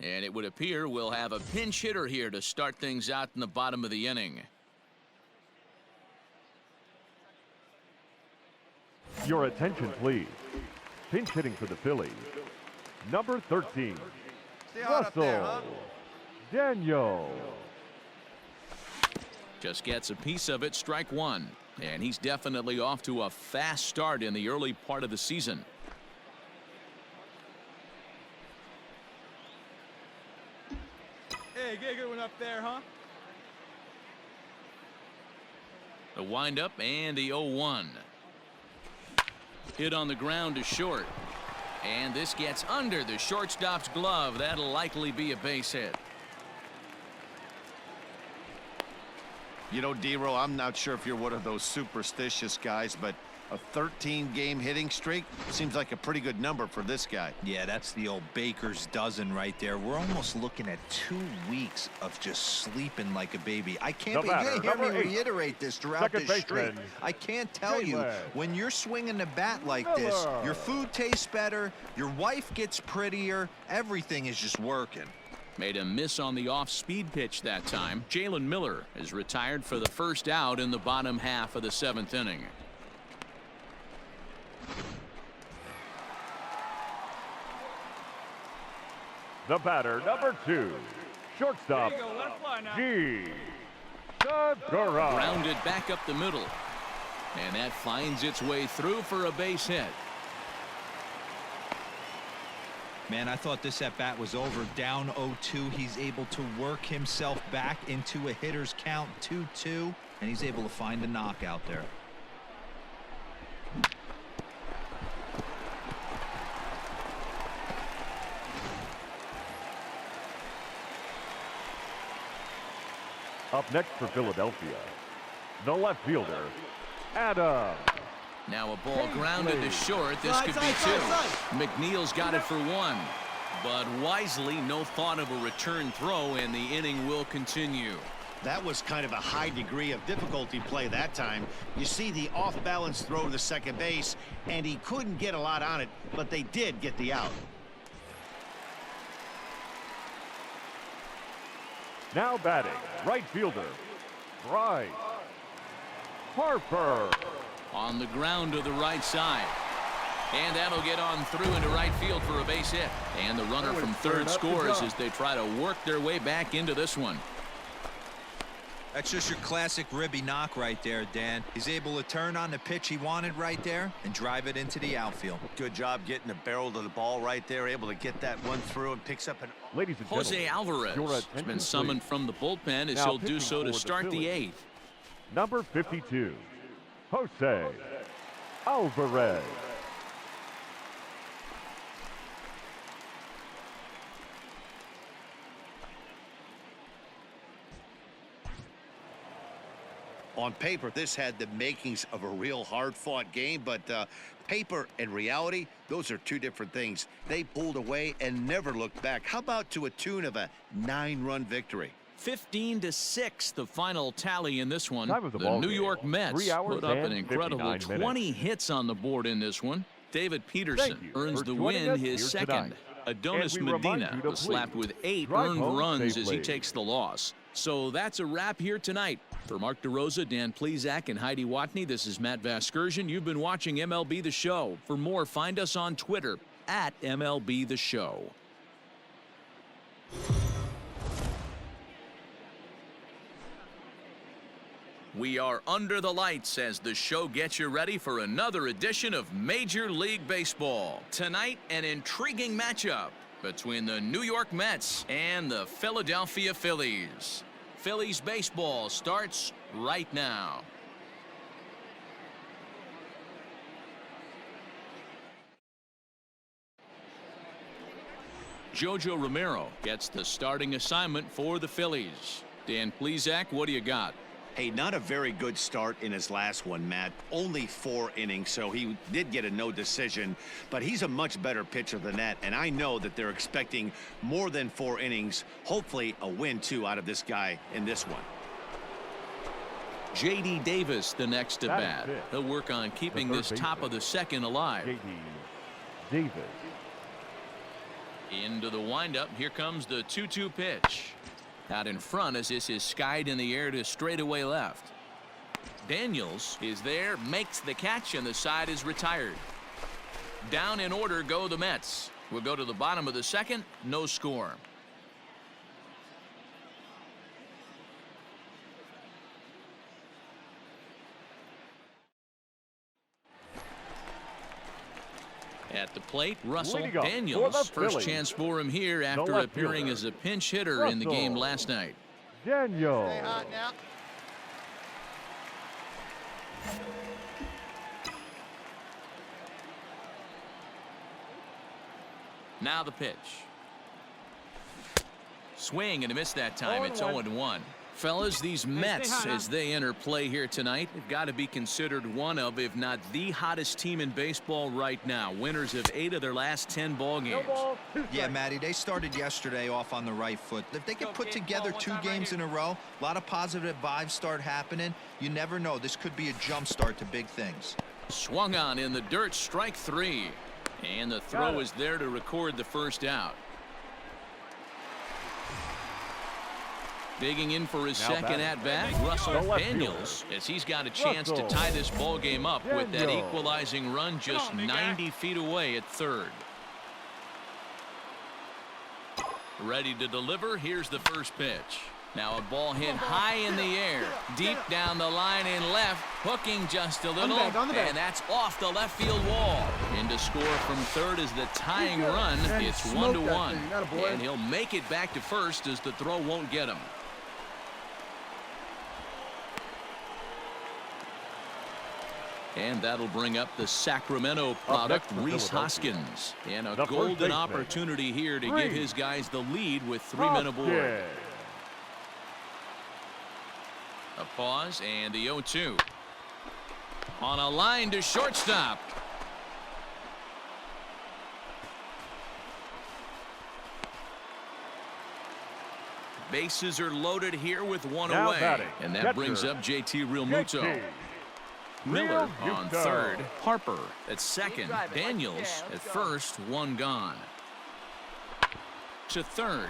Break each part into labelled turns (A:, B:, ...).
A: And it would appear we'll have a pinch hitter here to start things out in the bottom of the inning.
B: Your attention, please. Pinch hitting for the Phillies, number 13, Russell Daniel.
A: Just gets a piece of it, strike one. And he's definitely off to a fast start in the early part of the season.
C: Hey, get a good one up there, huh?
A: The windup and the 0-1. Hit on the ground to short. And this gets under the shortstop's glove. That'll likely be a base hit.
D: You know, D-Row, I'm not sure if you're one of those superstitious guys, but a 13-game hitting streak seems like a pretty good number for this guy.
E: Yeah, that's the old baker's dozen right there. We're almost looking at 2 weeks of just sleeping like a baby. I can't hear me reiterate this throughout this streak. I can't tell you, when you're swinging the bat like this, your food tastes better, your wife gets prettier, everything is just working.
A: Made a miss on the off-speed pitch that time. Jalen Miller is retired for the first out in the bottom half of the 7th inning.
B: The batter, number 2, shortstop, G. Segura.
A: Grounded back up the middle. And that finds its way through for a base hit.
E: Man, I thought this at bat was over. Down 0-2. He's able to work himself back into a hitter's count, 2-2, and he's able to find a knockout there.
B: Up next for Philadelphia, the left fielder, Adam.
A: Now a ball grounded to short. This could be 2. McNeil's got it for 1. But wisely, no thought of a return throw, and the inning will continue.
D: That was kind of a high degree of difficulty play that time. You see the off-balance throw to the second base, and he couldn't get a lot on it, but they did get the out.
B: Now batting, right fielder, Bryce Harper.
A: On the ground to the right side. And that'll get on through into right field for a base hit. And the runner from third scores as they try to work their way back into this one.
E: That's just your classic ribby knock right there, Dan. He's able to turn on the pitch he wanted right there and drive it into the outfield.
D: Good job getting the barrel to the ball right there, able to get that one through and picks up an...
B: Ladies and
A: Jose Alvarez has been summoned from the bullpen as he'll do so to start the 8th.
B: Number 52, Jose Alvarez.
D: On paper, this had the makings of a real hard-fought game, but paper and reality, those are two different things. They pulled away and never looked back. How about to a tune of a 9-run victory?
A: 15-6, the final tally in this one.
B: The
A: New York Mets put up an incredible 20 hits on the board in this one. David Peterson earns the win, his second. Adonis Medina was slapped with 8 earned runs as he takes the loss. So that's a wrap here tonight. For Mark DeRosa, Dan Plesac, and Heidi Watney, this is Matt Vasgersian. You've been watching MLB The Show. For more, find us on Twitter at MLB The Show. We are under the lights as the show gets you ready for another edition of Major League Baseball. Tonight, an intriguing matchup between the New York Mets and the Philadelphia Phillies. Phillies baseball starts right now. Jojo Romero gets the starting assignment for the Phillies. Dan Plesac, what do you got?
D: Hey, not a very good start in his last one, Matt. Only 4 innings, so he did get a no decision. But he's a much better pitcher than that, and I know that they're expecting more than 4 innings. Hopefully a win, too, out of this guy in this one.
A: J.D. Davis, the next to bat. He'll work on keeping this top of the second alive.
B: J.D. Davis.
A: Into the windup. Here comes the 2-2 pitch. Out in front as this is skied in the air to straightaway left. Daniels is there, makes the catch, and the side is retired. Down in order go the Mets. We'll go to the bottom of the second. No score. At the plate, Russell Daniels. First chance for him here after appearing as a pinch hitter in the game last night.
B: Daniels.
C: Stay hot now.
A: Now the pitch. Swing and a miss that time. It's 0-1. Fellas, these Mets, as they enter play here tonight, have got to be considered one of, if not the hottest team in baseball right now. Winners of 8 of their last 10 ball games.
E: Yeah, Matty, they started yesterday off on the right foot. If they can put together 2 games in a row, a lot of positive vibes start happening. You never know. This could be a jump start to big things.
A: Swung on in the dirt, strike 3. And the throw is there to record the first out. Digging in for his second at-bat, Russell Daniels, as he's got a chance to tie this ball game up with that equalizing run just 90 feet away at third. Ready to deliver. Here's the first pitch. Now a ball hit high in the air, deep down the line in left, hooking just a little, and that's off the left field wall. In to score from third is the tying run. It's 1-1, and he'll make it back to first as the throw won't get him. And that'll bring up the Sacramento product, Rhys Hoskins. And a golden opportunity here to give his guys the lead with 3 men aboard. A pause and the 0-2. On a line to shortstop. Bases are loaded here with 1 away. And that brings up JT Realmuto. Miller on third. Harper at second. Daniels at first. 1 gone. To third.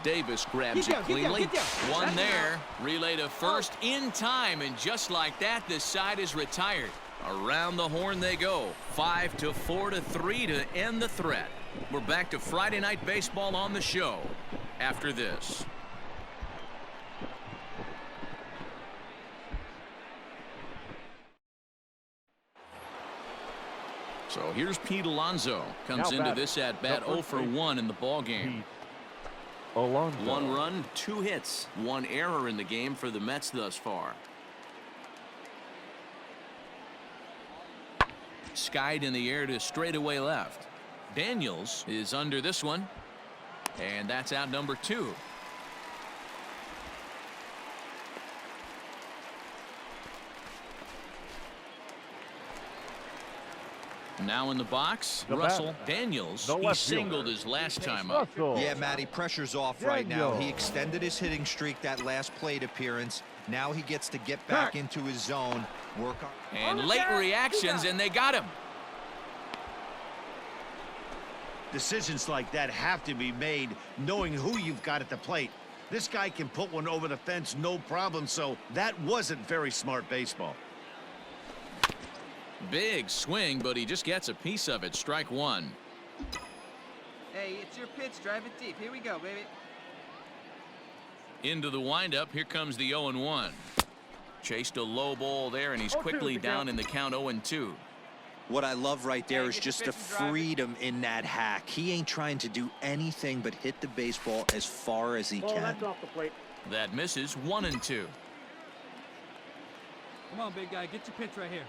A: Davis grabs it cleanly. 1 there. Relay to first in time. And just like that, this side is retired. Around the horn they go. 5-4-3 to end the threat. We're back to Friday Night Baseball on the show after this. So here's Pete Alonso. Comes into this at-bat 0 for 1 in the ball game. 1 run, 2 hits, 1 error in the game for the Mets thus far. Skied in the air to straightaway left. Daniels is under this one. And that's out number 2. Now in the box, Russell Daniels. He singled his last time up.
E: Yeah, Matty, pressure's off right now. He extended his hitting streak that last plate appearance. Now he gets to get back into his zone. Work on.
A: And late reactions, and they got him.
D: Decisions like that have to be made knowing who you've got at the plate. This guy can put one over the fence no problem, so that wasn't very smart baseball.
A: Big swing, but he just gets a piece of it. Strike 1.
C: Hey, it's your pitch. Drive it deep. Here we go, baby.
A: Into the windup. Here comes the 0-1. Chased a low ball there, and he's quickly down in the count 0-2.
E: What I love right there is just the freedom in that hack. He ain't trying to do anything but hit the baseball as far as he can.
A: That misses. 1-2.
F: Come on, big guy. Get your pitch right here.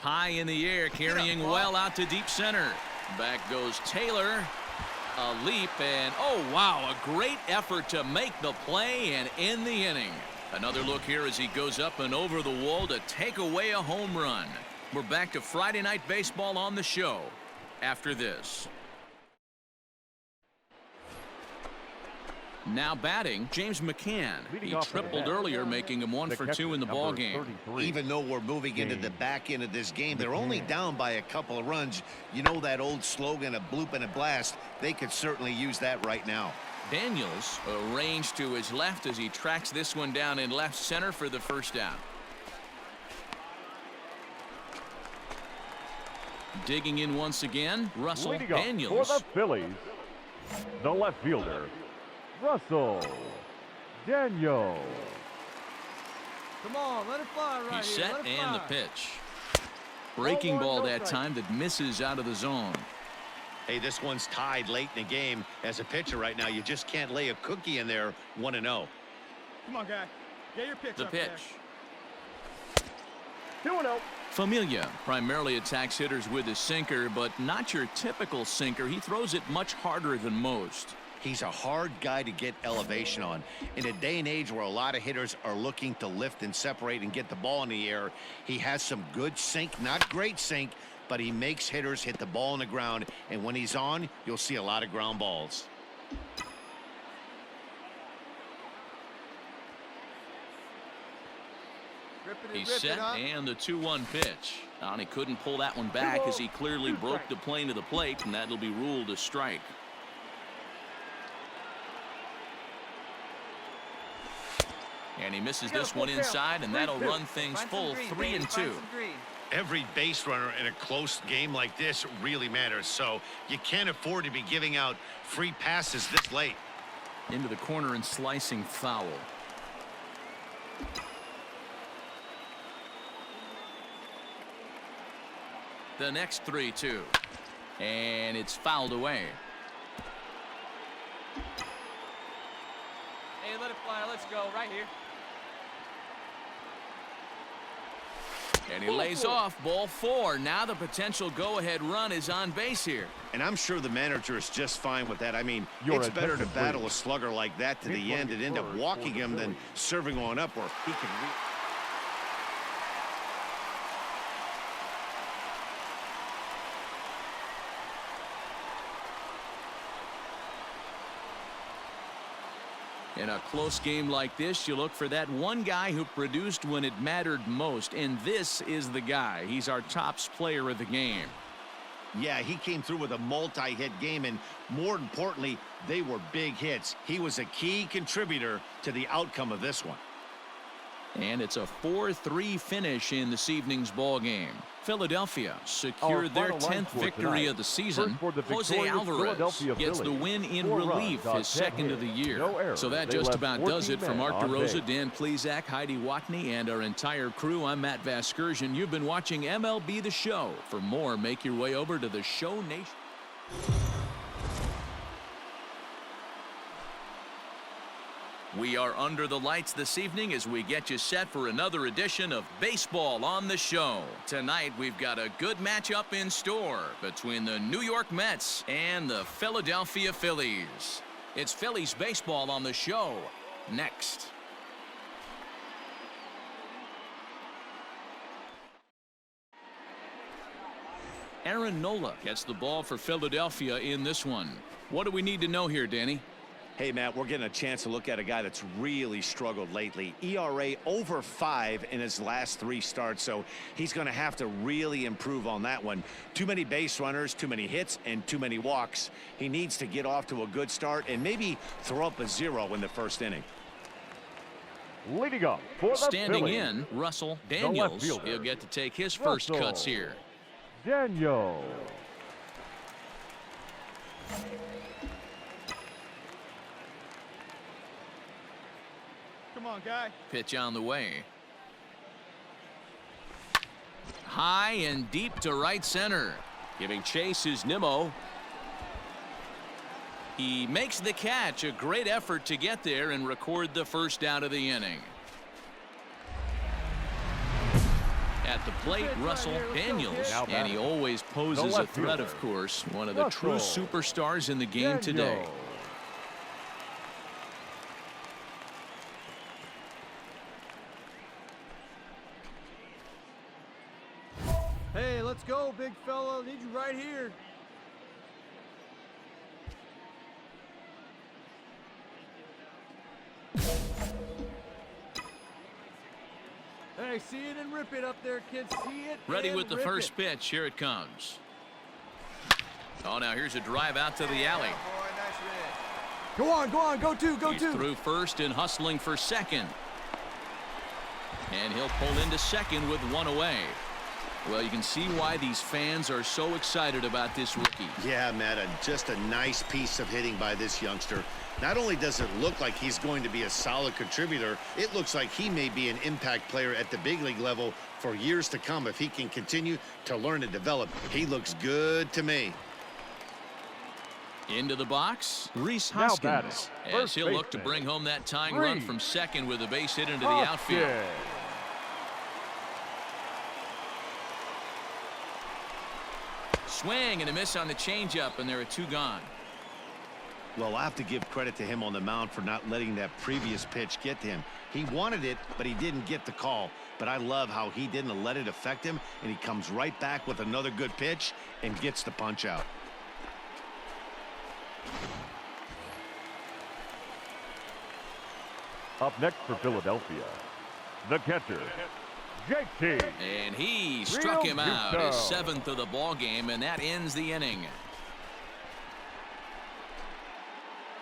A: High in the air, carrying well out to deep center. Back goes Taylor. A leap, and oh wow, a great effort to make the play and end the inning. Another look here as he goes up and over the wall to take away a home run. We're back to Friday Night Baseball on the show after this. Now batting, James McCann. He tripled earlier, making him 1 for 2 in the ball game.
D: Even though we're moving into the back end of this game, they're only down by a couple of runs. You know that old slogan, a bloop and a blast. They could certainly use that right now.
A: Daniels arranged to his left as he tracks this one down in left center for the first out. Digging in once again, Russell Daniels.
B: For the Phillies, the left fielder, Russell Daniels.
F: Come on, let it fly right
A: He's
F: here.
A: set and the pitch. Breaking ball that time that misses out of the zone.
D: Hey, this one's tied late in the game. As a pitcher right now, you just can't lay a cookie in there 1-0.
F: Come on, guy. Get your pitch
A: The
F: up
A: pitch.
F: There.
B: 2-0.
A: Familia primarily attacks hitters with his sinker, but not your typical sinker. He throws it much harder than most.
D: He's a hard guy to get elevation on. In a day and age where a lot of hitters are looking to lift and separate and get the ball in the air, he has some good sink, not great sink, but he makes hitters hit the ball on the ground, and when he's on, you'll see a lot of ground balls.
A: He's set and the 2-1 pitch. And he couldn't pull that one back as he clearly broke the plane to the plate, and that'll be ruled a strike. And he misses this one inside, and that'll run things full 3-2.
D: Every base runner in a close game like this really matters, so you can't afford to be giving out free passes this late.
A: Into the corner and slicing foul. The next 3-2. And it's fouled away.
F: Hey, let it fly. Let's go right here.
A: And he lays off ball 4. Now the potential go-ahead run is on base here.
D: And I'm sure the manager is just fine with that. I mean, it's better to battle a slugger like that to the end and end up walking him than serving on up where he can
A: In a close game like this, you look for that one guy who produced when it mattered most, and this is the guy. He's our tops player of the game.
D: Yeah, he came through with a multi-hit game, and more importantly, they were big hits. He was a key contributor to the outcome of this one.
A: And it's a 4-3 finish in this evening's ball game. Philadelphia secured their 10th victory of the season. Jose Alvarez gets the win in relief, his second of the year. So that just about does it. For Mark DeRosa, Dan Plezak, Heidi Watney, and our entire crew, I'm Matt Vasgersian. You've been watching MLB The Show. For more, make your way over to the Show Nation. We are under the lights this evening as we get you set for another edition of Baseball on the Show. Tonight, we've got a good matchup in store between the New York Mets and the Philadelphia Phillies. It's Phillies baseball on the show next. Aaron Nola gets the ball for Philadelphia in this one. What do we need to know here, Danny?
D: Hey, Matt, we're getting a chance to look at a guy that's really struggled lately. ERA over 5 in his last 3 starts, so he's going to have to really improve on that one. Too many base runners, too many hits, and too many walks. He needs to get off to a good start and maybe throw up a 0 in the first inning.
B: Leading up for the
A: Standing
B: Phillies,
A: in, Russell Daniels. He'll get to take his first cuts here.
B: Daniels.
F: Come on, guy.
A: Pitch on the way. High and deep to right center. Giving chase is Nimmo. He makes the catch. A great effort to get there and record the first out of the inning. At the plate, Russell Daniels, and he always poses a threat, of course. One of the true superstars in the game today.
F: Hey, let's go, big fella. Need you right here. Okay, see it and rip it up there, kids. See it.
A: Ready with the first pitch. Here it comes. Oh, now here's a drive out to the alley.
F: Go on, go two.
A: He's through first and hustling for second. And he'll pull into second with one away. Well, you can see why these fans are so excited about this rookie.
D: Yeah, Matt, just a nice piece of hitting by this youngster. Not only does it look like he's going to be a solid contributor, it looks like he may be an impact player at the big league level for years to come if he can continue to learn and develop. He looks good to me.
A: Into the box, Rhys Hoskins, as he'll look to bring home that tying run from second with a base hit into the outfield. Swing and a miss on the changeup, and there are two gone.
D: Well, I have to give credit to him on the mound for not letting that previous pitch get to him. He wanted it, but he didn't get the call. But I love how he didn't let it affect him, and he comes right back with another good pitch and gets the punch out.
B: Up next for Philadelphia, the catcher, JT.
A: And he struck him out, his seventh of the ball game, and that ends the inning.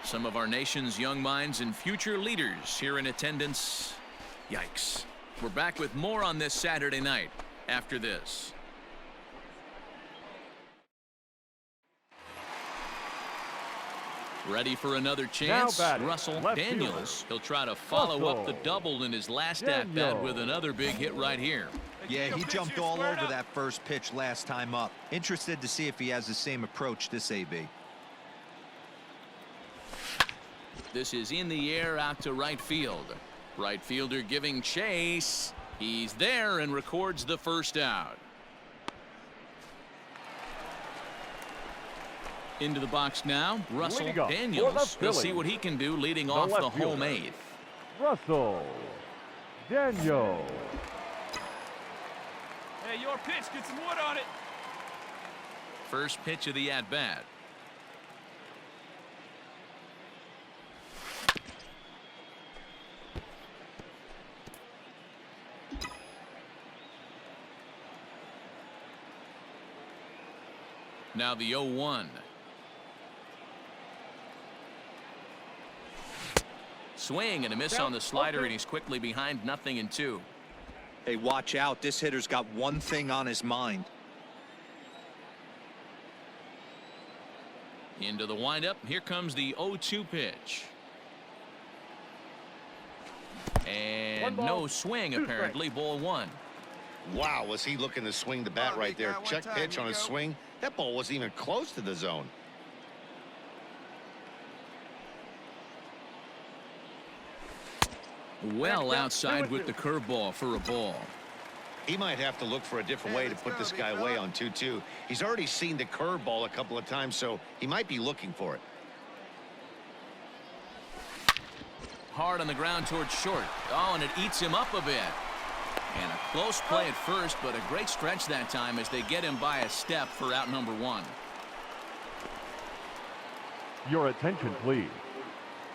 A: Some of our nation's young minds and future leaders here in attendance. Yikes. We're back with more on this Saturday night after this. Ready for another chance. Russell Daniels. He'll try to follow up the double in his last at-bat with another big hit right here.
E: Yeah, he jumped all over that first pitch last time up. Interested to see if he has the same approach this AB.
A: This is in the air out to right field. Right fielder giving chase. He's there and records the first out. Into the box now, Russell Daniels. We'll see what he can do leading off the home eighth.
B: Russell Daniels.
G: Hey, your pitch. Get some wood on it.
A: First pitch of the at-bat. Now the 0-1. Swing and a miss on the slider, and he's quickly behind 0-2.
E: Hey, watch out. This hitter's got one thing on his mind.
A: Into the windup. Here comes the 0-2 pitch. And no swing, apparently. Ball one.
D: Wow, was he looking to swing the bat right there. Check pitch on his swing. That ball wasn't even close to the zone.
A: Well outside with the curveball for a ball.
D: He might have to look for a different way to put this guy away on 2-2. He's already seen the curveball a couple of times, so he might be looking for it.
A: Hard on the ground towards short. Oh, and it eats him up a bit. And a close play at first, but a great stretch that time as they get him by a step for out number one.
B: Your attention, please.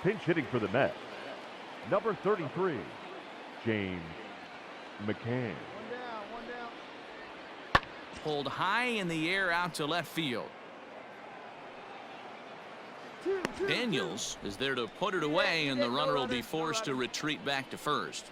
B: Pinch hitting for the Mets, number 33, James McCann.
F: One down.
A: Pulled high in the air out to left field. Daniels is there to put it away, and the runner will be forced to retreat back to first.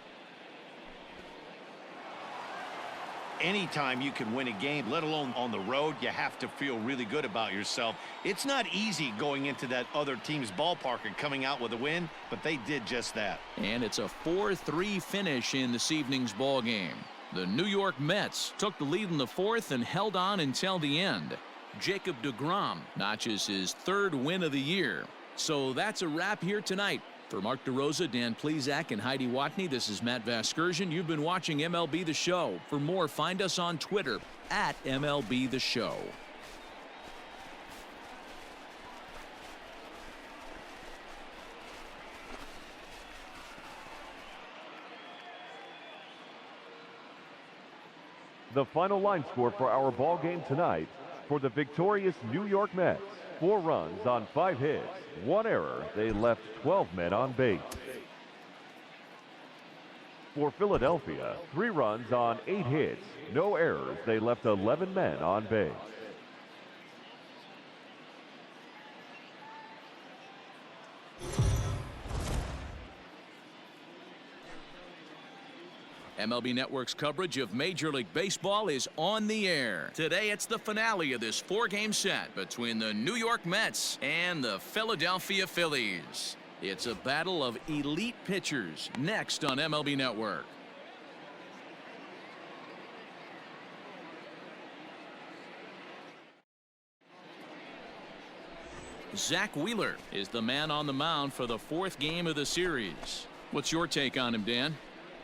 D: Anytime you can win a game, let alone on the road, you have to feel really good about yourself. It's not easy going into that other team's ballpark and coming out with a win, but they did just that.
A: And it's a 4-3 finish in this evening's ball game. The New York Mets took the lead in the fourth and held on until the end. Jacob deGrom notches his third win of the year. So that's a wrap here tonight. For Mark DeRosa, Dan Plesac, and Heidi Watney, this is Matt Vasgersian. You've been watching MLB The Show. For more, find us on Twitter at MLB The Show.
B: The final line score for our ball game tonight for the victorious New York Mets. 4 runs on 5 hits, 1 error. They left 12 men on base. For Philadelphia, 3 runs on 8 hits, no errors. They left 11 men on base.
A: MLB Network's coverage of Major League Baseball is on the air. Today, it's the finale of this 4-game set between the New York Mets and the Philadelphia Phillies. It's a battle of elite pitchers next on MLB Network. Zach Wheeler is the man on the mound for the 4th game of the series. What's your take on him, Dan?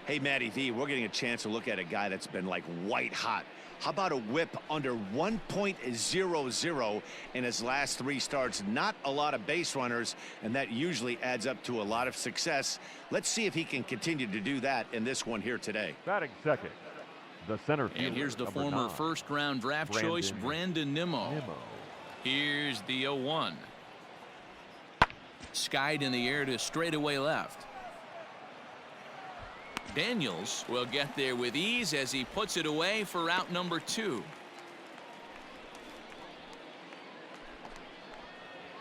D: Hey, Matty V, we're getting a chance to look at a guy that's been like white hot. How about a whip under 1.00 in his last 3 starts? Not a lot of base runners, and that usually adds up to a lot of success. Let's see if he can continue to do that in this one here today.
B: Batting second, the center fielder.
A: And here's the former
B: 9.
A: first-round draft choice, Brandon Nimmo. Here's the 0-1. Skied in the air to straightaway left. Daniels will get there with ease as he puts it away for out number 2.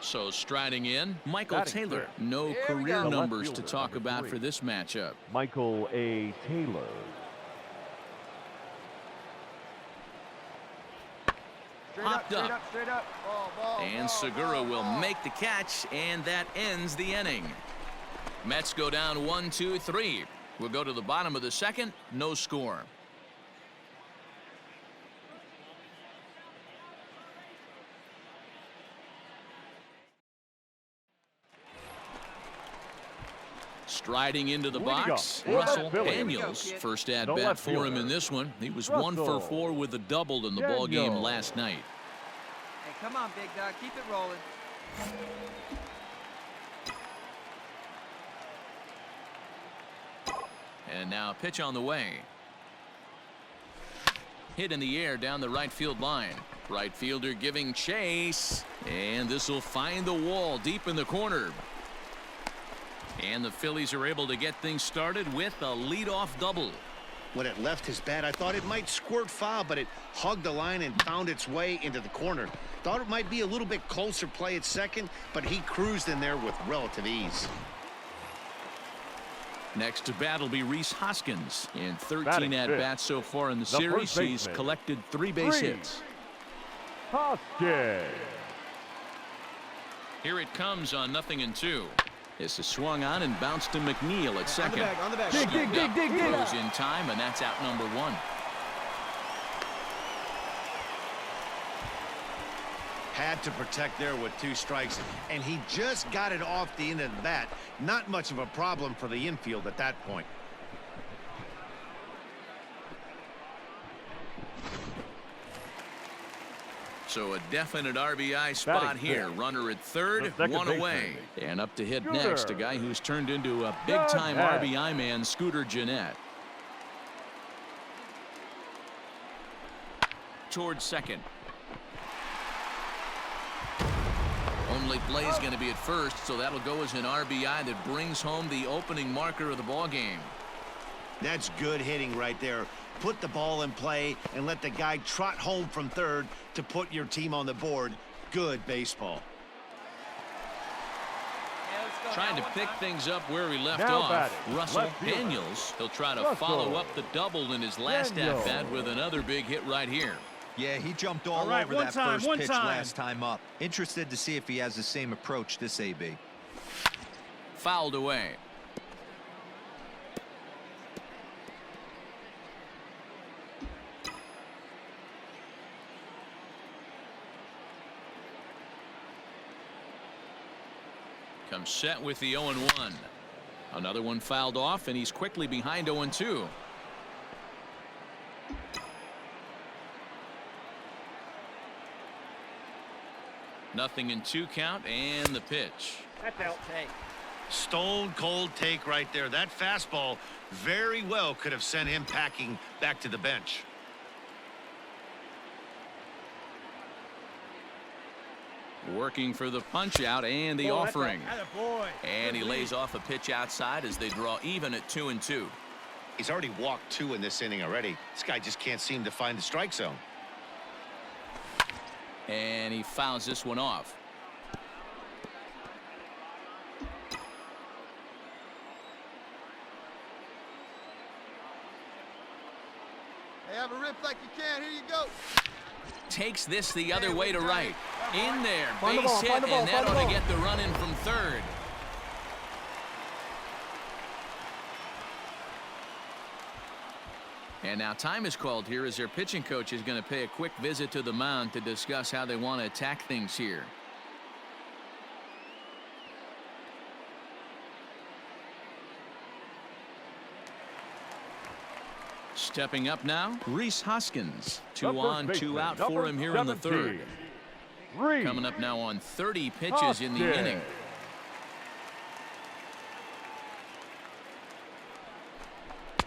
A: So striding in, Michael Taylor. No career numbers to talk about for this matchup.
B: Michael A. Taylor.
A: Popped up. And Segura will make the catch, and that ends the inning. Mets go down 1-2-3. We'll go to the bottom of the 2nd. No score. Striding into the box, Russell Daniels. First at bat for him in this one. He was 1 for 4 with a double in the ball game last night.
C: Hey, come on, big dog. Keep it rolling.
A: And now pitch on the way. Hit in the air down the right field line. Right fielder giving chase. And this will find the wall deep in the corner. And the Phillies are able to get things started with a leadoff double.
D: When it left his bat, I thought it might squirt foul, but it hugged the line and found its way into the corner. Thought it might be a little bit closer play at second, but he cruised in there with relative ease.
A: Next to bat will be Rhys Hoskins. In 13 at-bats so far in the series, he's collected 3 base hits.
B: Hoskins.
A: Here it comes on 0-2. This is swung on and bounced to McNeil at second.
F: On the back.
A: Dig. Throws in time, and that's out number 1.
D: Had to protect there with 2 strikes, and he just got it off the end of the bat. Not much of a problem for the infield at that point.
A: So a definite RBI spot here. Runner at 3rd, 1 away. And up to hit next, a guy who's turned into a big-time RBI man, Scooter Gennett. Towards second. Only play's going to be at first, so that'll go as an RBI that brings home the opening marker of the ball game.
D: That's good hitting right there. Put the ball in play and let the guy trot home from 3rd to put your team on the board. Good baseball.
A: Trying to pick things up where he left off. Russell Daniels. He'll try to follow up the double in his last at-bat with another big hit right here.
E: Yeah, he jumped all over that first pitch last time up. Interested to see if he has the same approach this AB.
A: Fouled away. Comes set with the 0-1. Another one fouled off, and he's quickly behind 0-2. Nothing in 2 count, and the pitch.
C: That's out. Hey.
D: Stone cold take right there. That fastball very well could have sent him packing back to the bench.
A: Working for the punch out and the offering. And he lays off a pitch outside as they draw even at 2-2.
D: He's already walked 2 in this inning already. This guy just can't seem to find the strike zone.
A: And he fouls this one off.
F: Hey, have a rip like you can. Here you go.
A: Takes this the other way to right. In there, base hit, and that ought to get the run in from third. And now time is called here as their pitching coach is going to pay a quick visit to the mound to discuss how they want to attack things here. Stepping up now, Rhys Hoskins. 2 on, 2 out for him here in the third. Coming up now on 30 pitches in the inning.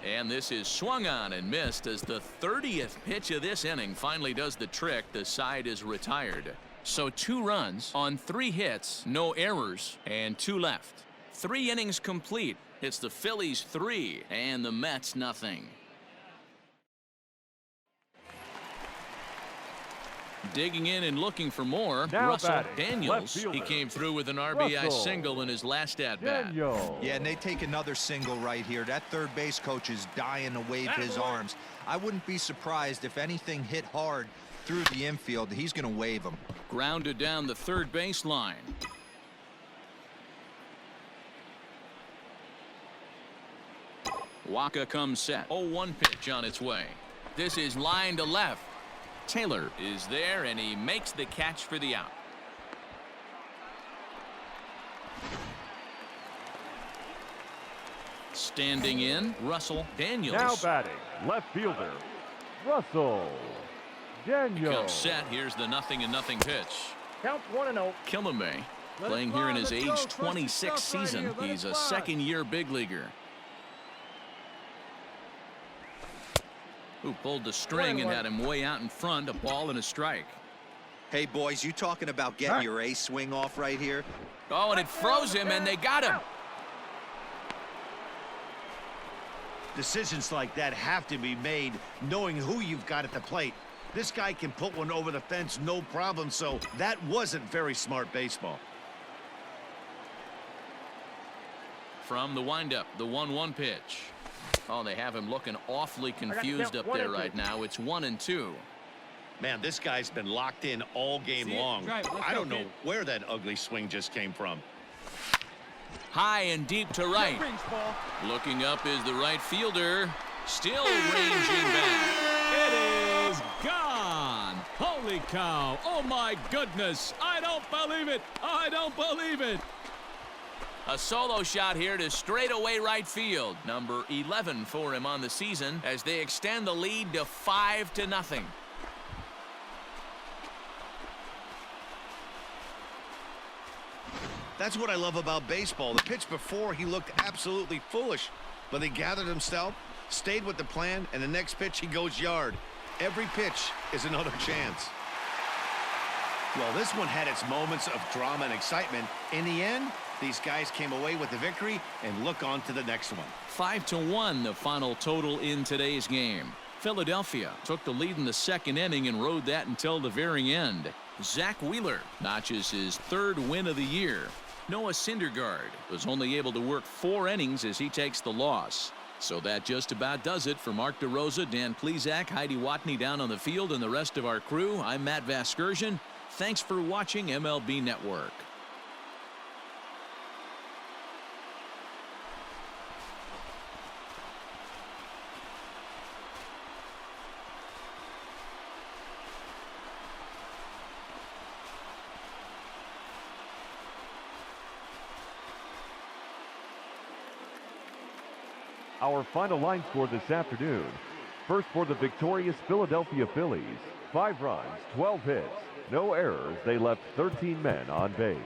A: And this is swung on and missed as the 30th pitch of this inning finally does the trick. The side is retired. So 2 runs on 3 hits, no errors, and 2 left. 3 innings complete. It's the Phillies 3 and the Mets nothing. Digging in and looking for more, Russell Daniels. He came through with an RBI single in his last at-bat.
E: Yeah, and they take another single right here. That third base coach is dying to wave his arms. I wouldn't be surprised if anything hit hard through the infield. He's going to wave them.
A: Grounded down the third baseline. Waka comes set. 0-1 pitch on its way. This is line to left. Taylor is there, and he makes the catch for the out. Standing in, Russell Daniels.
B: Now batting, left fielder, Russell Daniels.
A: Comes set. Here's the 0-0 pitch.
F: Count 1-0.
A: Killamay playing here in his age 26 season. He's a second-year big leaguer. Who pulled the string and had him way out in front, a ball and a strike.
E: Hey, boys, you talking about getting your ace swing off right here?
A: Oh, and it froze him, and they got him.
D: Decisions like that have to be made knowing who you've got at the plate. This guy can put one over the fence no problem, so that wasn't very smart baseball.
A: From the windup, the 1-1 pitch. Oh, they have him looking awfully confused up there right now. It's 1-2.
D: Man, this guy's been locked in all game long. I don't know where that ugly swing just came from.
A: High and deep to right. Looking up is the right fielder. Still ranging back.
G: It is gone. Holy cow. Oh, my goodness. I don't believe it. I don't believe it.
A: A solo shot here to straightaway right field. Number 11 for him on the season as they extend the lead to 5-0.
D: That's what I love about baseball. The pitch before, he looked absolutely foolish, but he gathered himself, stayed with the plan, and the next pitch he goes yard. Every pitch is another chance. Well, this one had its moments of drama and excitement. In the end, these guys came away with the victory and look on to the next one.
A: 5-1 the final total in today's game. Philadelphia took the lead in the second inning and rode that until the very end. Zach Wheeler notches his 3rd win of the year. Noah Syndergaard was only able to work 4 innings as he takes the loss. So that just about does it for Mark DeRosa, Dan Plesac, Heidi Watney down on the field, and the rest of our crew. I'm Matt Vasgersian. Thanks for watching MLB Network.
B: Our final line score this afternoon. First for the victorious Philadelphia Phillies. 5 runs, 12 hits, no errors. They left 13 men on base.